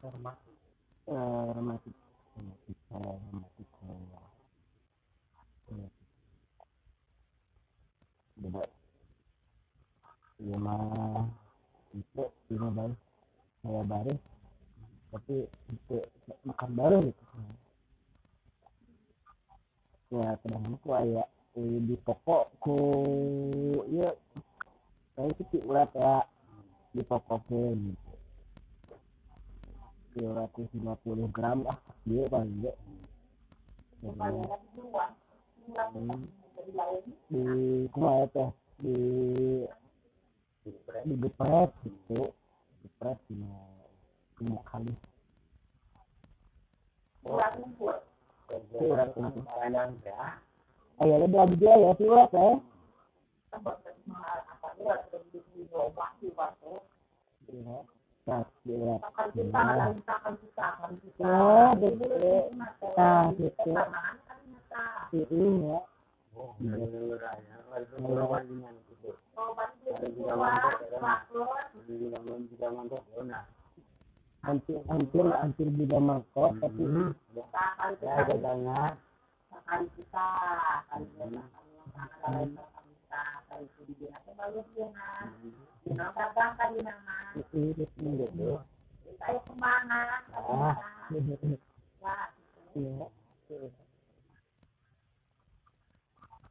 Rematik saya. Beda lima itu lima baru saya baru tapi itu makan baru gitu ya kadang aku aya di toko ku iya saya itu ulat ya di toko pun 250 gram lah dia paling dia di kumaha teh di gepres gitu gepres cuma kali urat untuk ayah ada belajar ya si urat ya nah urat oh betul nah gitu ini ya hampir juga mangkok tapi ya jadinya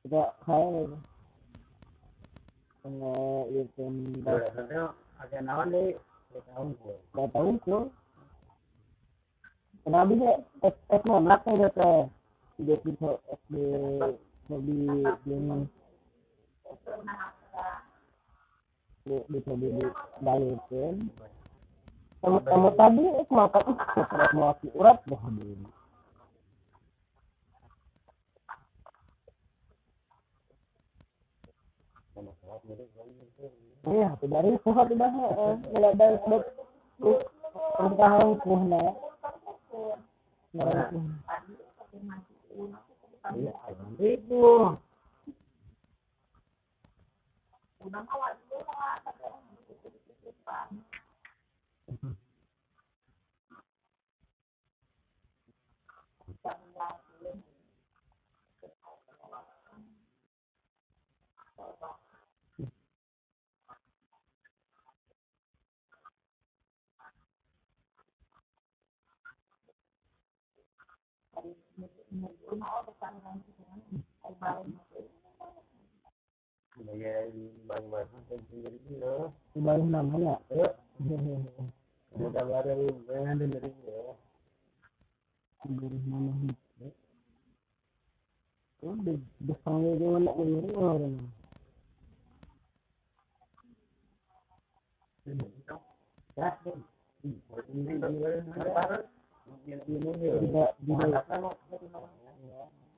tidak kayak itu ada nawan deh tahun ku kenapa dia es monak nih teh tidak bisa di bisa dibalikin kamu tadi makan mau urat dah dulu iya dari sehat dah mulai dari tahun kuhna itu baru namanya udah baru dengan dari baru nama udah dipanggil dia nak dengerin orang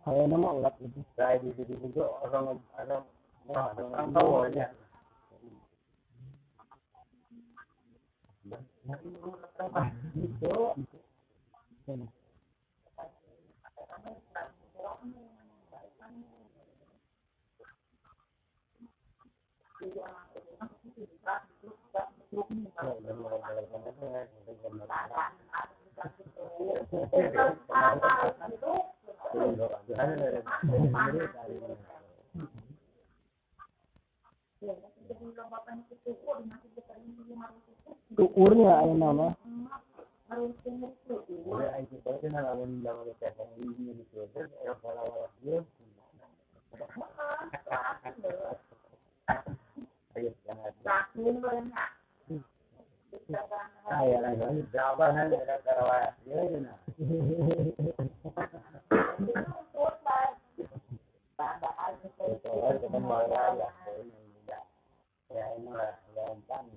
saya nama ulat itu saya di sini juga orang bawahnya itu ukurnya ada nama saya lagi jawaban ada karawat ya ini lah gampang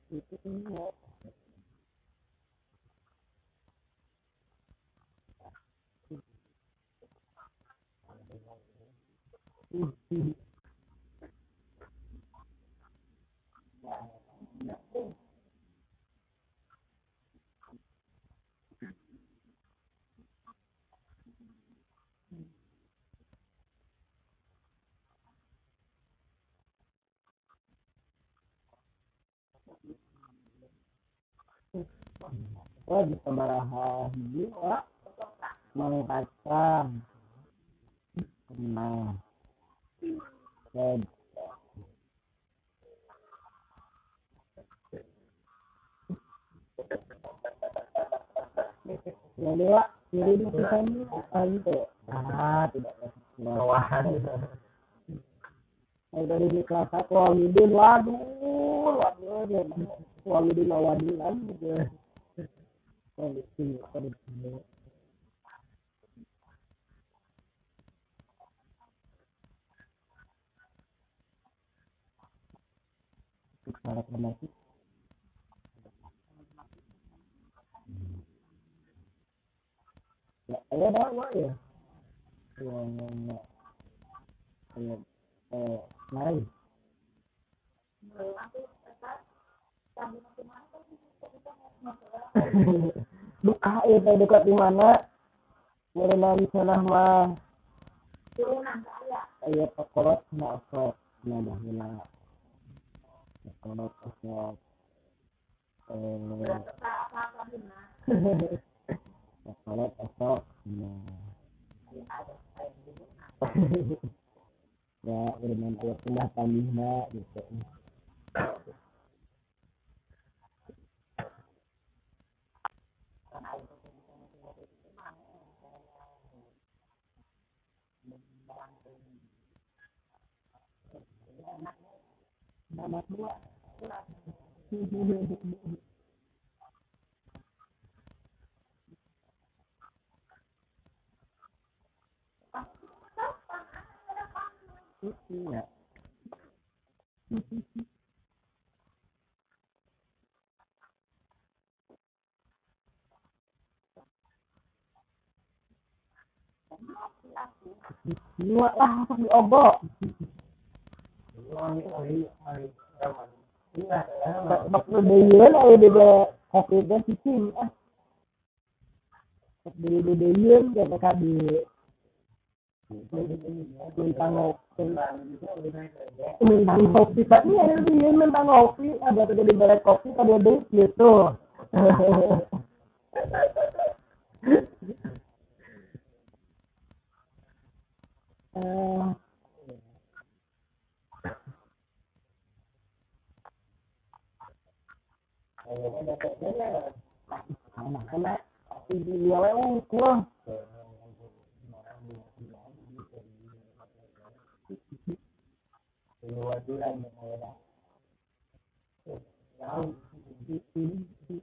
itu Oh bisa baraha jiwa mau kacang nah dan yang dua jadi di sini itu tidak bawahan dari di kelas satu Walidin waduh dia Walidin Wadilan gitu Walidin syarat masuk ya ada ya yang lain buka itu dekat di mana mulai di sana mah ya pekolot nggak sok nggak hilang pekolot sok pekolot sok ya bermain pindah tanihnya gitu anak dua iya dua lah di obok waktu deyeun aya di covid dan sistem di deyeun ke PKB tentang kopi tapi ada deyeun tentang kopi ada tuh di balai kopi ada deh gitu karena di luar kurang itu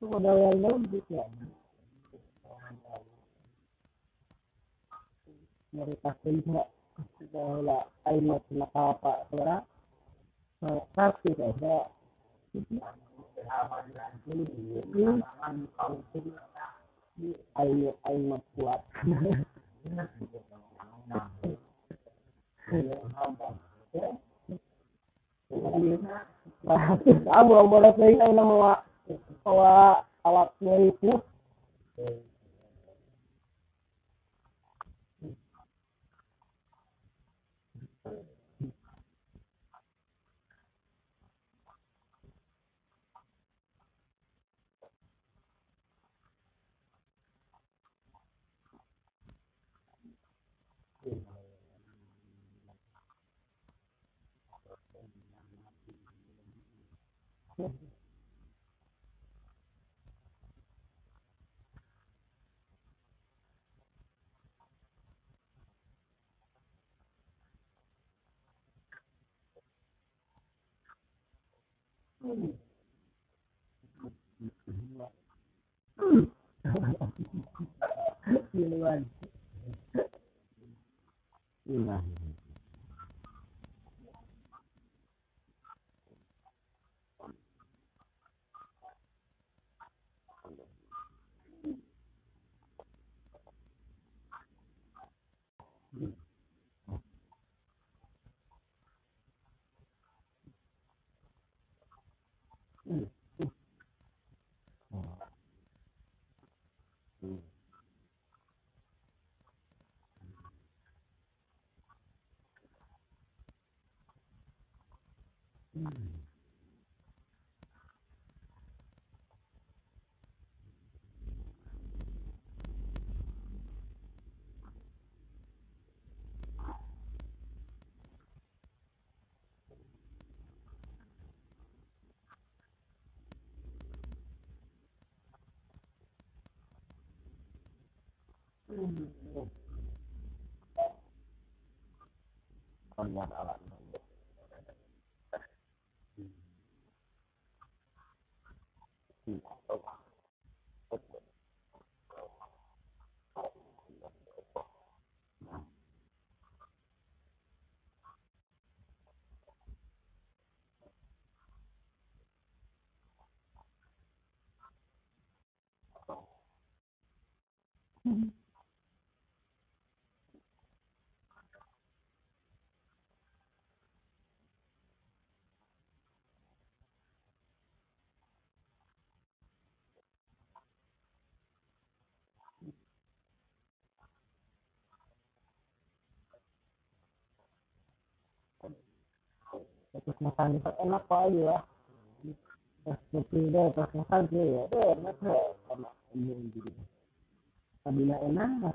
modal yang lebih ya dari kasih nggak lah air macam apa suara pasti saya air kuat kamu boleh sih air nama alatnya itu duluan. Nah, Konyol alat. Terus makan enak kok aja. Terus deh terus makan sih ya. Enak deh sama ini gitu. Kabina enak.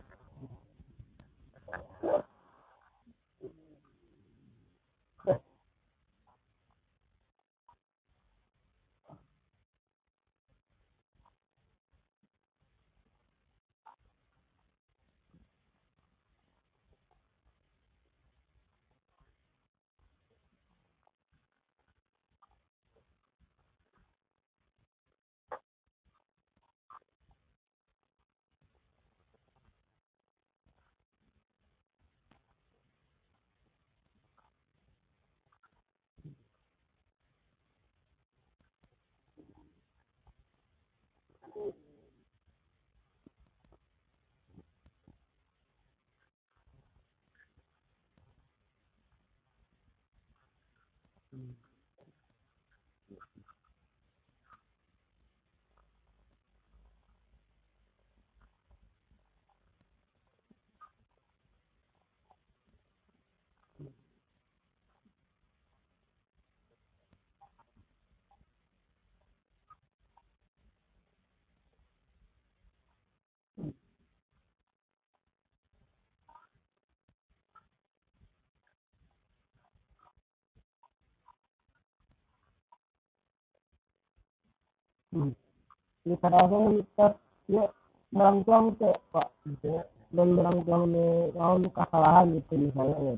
Ini kadang-kadang kita ya merangkuang tuh pak gitu ya. Dan merangkuang nih kalau kesalahan gitu misalnya ya.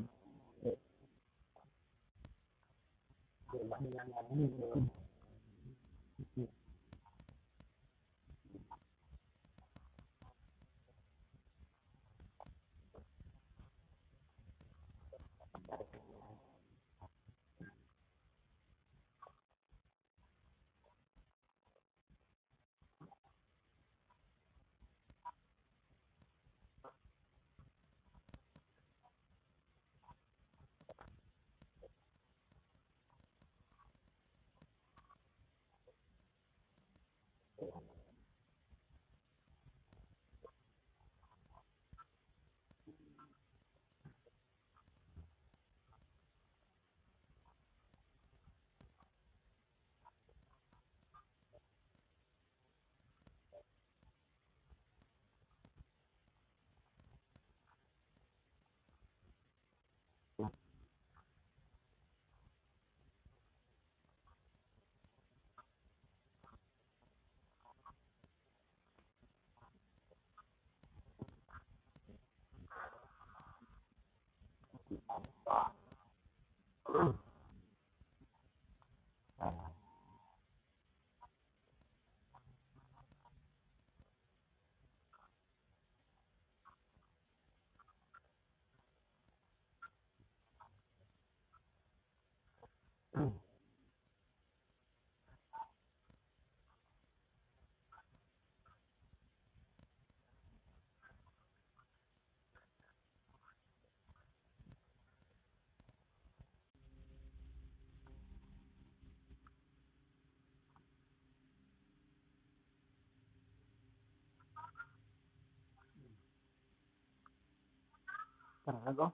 Karena kok,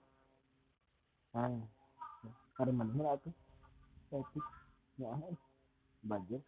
nah, dari mana tuh? Saya ya, budget.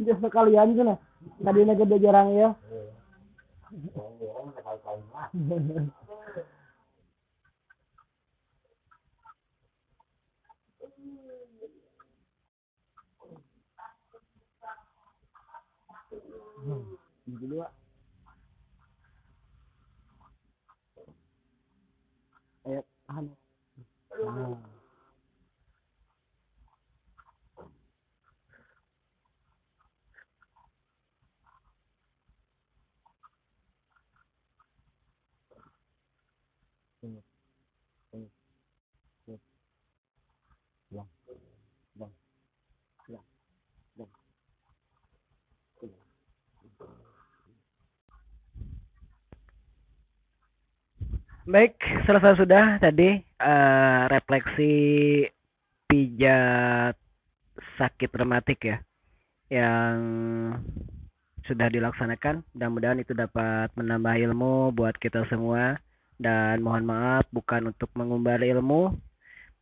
Jadi sekalian tuh nah. Tadinya gede jarang ya. Ini dua. Anu. Nah. Bang, bang, bang, bang. Baik, selesai sudah tadi refleksi pijat sakit rematik ya yang sudah dilaksanakan. Mudah-mudahan itu dapat menambah ilmu buat kita semua. Dan mohon maaf bukan untuk mengumbar ilmu,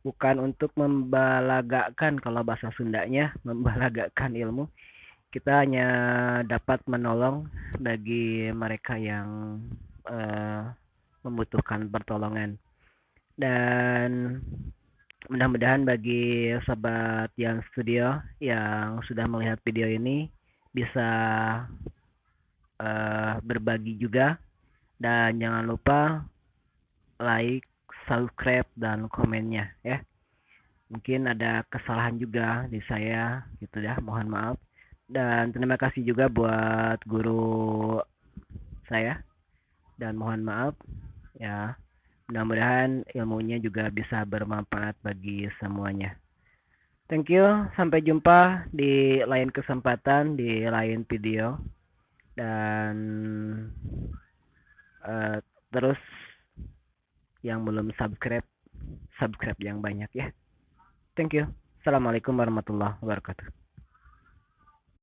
bukan untuk membalagakan kalau bahasa Sundanya, membalagakan ilmu. Kita hanya dapat menolong bagi mereka yang eh, membutuhkan pertolongan. Dan mudah-mudahan bagi sobat yang studio yang sudah melihat video ini bisa berbagi juga, dan jangan lupa like, subscribe dan komennya ya. Mungkin ada kesalahan juga di saya gitu ya, mohon maaf. Dan terima kasih juga buat guru saya, dan mohon maaf ya. Mudah-mudahan ilmunya juga bisa bermanfaat bagi semuanya. Thank you, sampai jumpa di lain kesempatan, di lain video. Dan terus yang belum subscribe, subscribe yang banyak ya. Thank you. Assalamualaikum warahmatullahi wabarakatuh.